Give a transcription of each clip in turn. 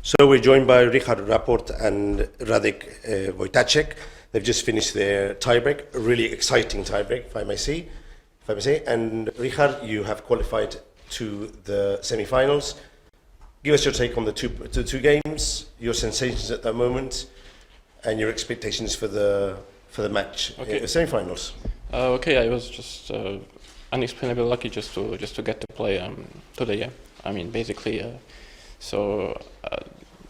So we're joined by Rapport and Wojtaszek. They've just finished their tiebreak, a really exciting tiebreak, if I may say. And Richard, you have qualified to the semi-finals. Give us your take on the two games, your sensations at that moment, and your expectations for the match in the semi-finals. Okay, I was just unexplainably lucky just to get to play today. Yeah, I mean basically.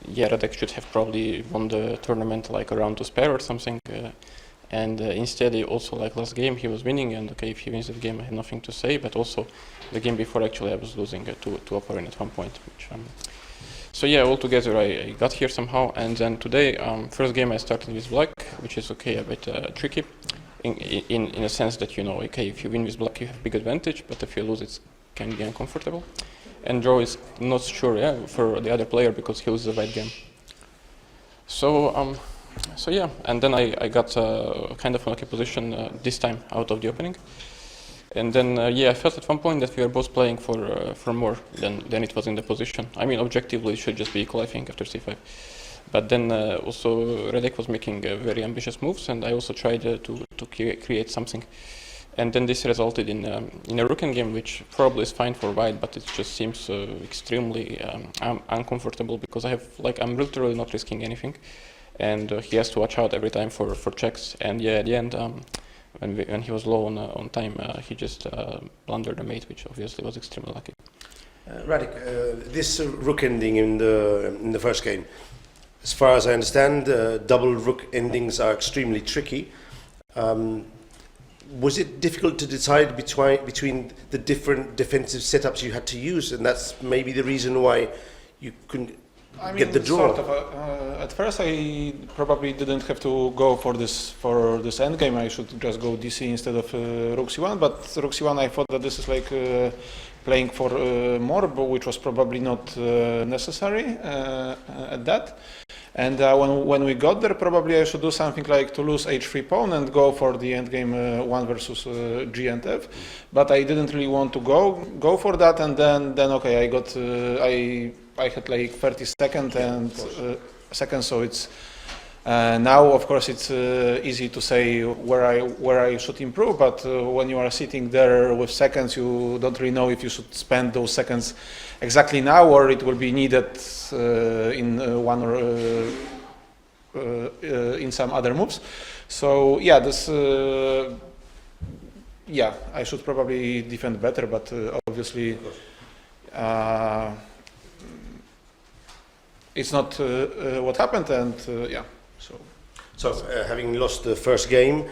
Radek should have probably won the tournament like around to spare or something, and instead he also, like last game, he was winning, and okay, if he wins that game I have nothing to say, but also the game before actually I was losing to opponent at one point. So yeah, altogether I got here somehow, and then today, first game I started with black, which is okay, a bit tricky, in a sense that, you know, okay, if you win with black you have big advantage, but if you lose it can be uncomfortable. And draw is not sure, yeah, for the other player because he loses the white game. So yeah, and then I got kind of unlucky position this time out of the opening, and then yeah, I felt at one point that we were both playing for more than it was in the position. I mean, objectively it should just be equal, I think, after c5. But then also Radek was making very ambitious moves, and I also tried to create something. And then this resulted in a rook endgame, which probably is fine for white, but it just seems extremely uncomfortable because I'm literally not risking anything, and he has to watch out every time for checks. And yeah, at the end, when he was low on time, he just blundered the mate, which obviously was extremely lucky. Radek, this rook ending in the first game, as far as I understand, double rook endings are extremely tricky. Was it difficult to decide between the different defensive setups you had to use, and that's maybe the reason why you couldn't get the draw? Sort of, at first, I probably didn't have to go for this endgame. I should just go DC instead of rook c1. But rook c1, I thought that this is like playing for more, which was probably not necessary at that. And when we got there, probably I should do something like to lose h3 pawn and go for the endgame 1 versus g and f. But I didn't really want to go for that. And then okay, I got I had like 30 seconds and seconds, so it's now of course it's easy to say where I should improve. But when you are sitting there with seconds, you don't really know if you should spend those seconds exactly now, or it will be needed in one or in some other moves. So yeah, this yeah, I should probably defend better, but obviously it's not what happened, and yeah. So having lost the first game,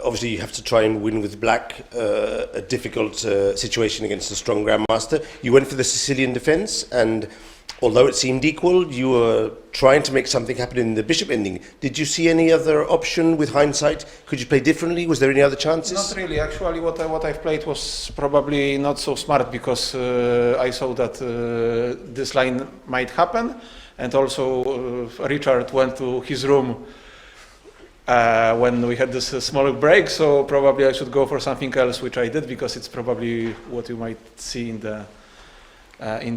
obviously you have to try and win with black, a difficult situation against a strong grandmaster. You went for the Sicilian defense, and although it seemed equal, you were trying to make something happen in the bishop ending. Did you see any other option with hindsight? Could you play differently? Was there any other chances? Not really. Actually, what I've played was probably not so smart, because I saw that this line might happen, and also Richard went to his room when we had this small break, so probably I should go for something else, which I did, because it's probably what you might see in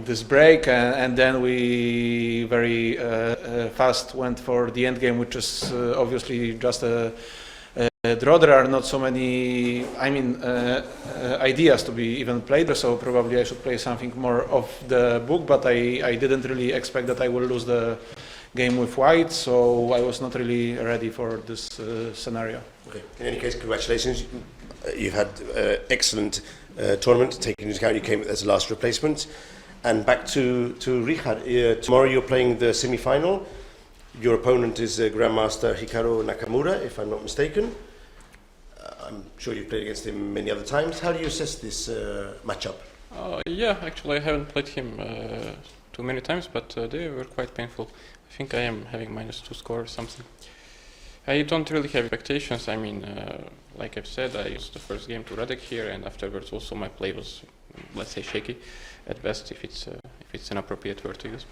this break, and then we very fast went for the endgame, which is obviously just a draw. There are not so many, I mean, ideas to be even played, so probably I should play something more off the book, but I didn't really expect that I will lose the game with white, so I was not really ready for this scenario. Okay. In any case, congratulations. You had excellent tournament, taking into account you came as a last replacement. And back to Richard. Tomorrow you're playing the semi-final. Your opponent is Grandmaster Hikaru Nakamura, if I'm not mistaken. I'm sure you've played against him many other times. How do you assess this matchup? Yeah, actually I haven't played him too many times, but they were quite painful. I think I am having -2 score or something. I don't really have expectations. I mean, like I've said, I used the first game to Radek here, and afterwards also my play was, let's say, shaky at best, if it's an appropriate word to use.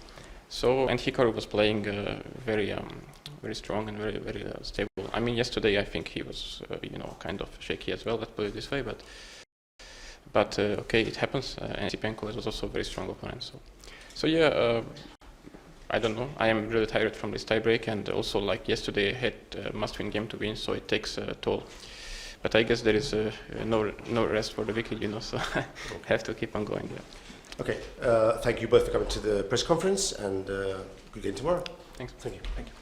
So, and Hikaru was playing very strong and very stable. I mean, yesterday I think he was you know, kind of shaky as well. Let's put it this way, but okay, it happens. And Sipenko was also a very strong opponent. So yeah. I don't know. I am really tired from this tiebreak, and also like yesterday I had a must-win game to win, so it takes a toll. But I guess there is no rest for the wicked, you know, so I have to keep on going. Yeah. Okay, thank you both for coming to the press conference, and good game tomorrow. Thanks. Thank you. Thank you.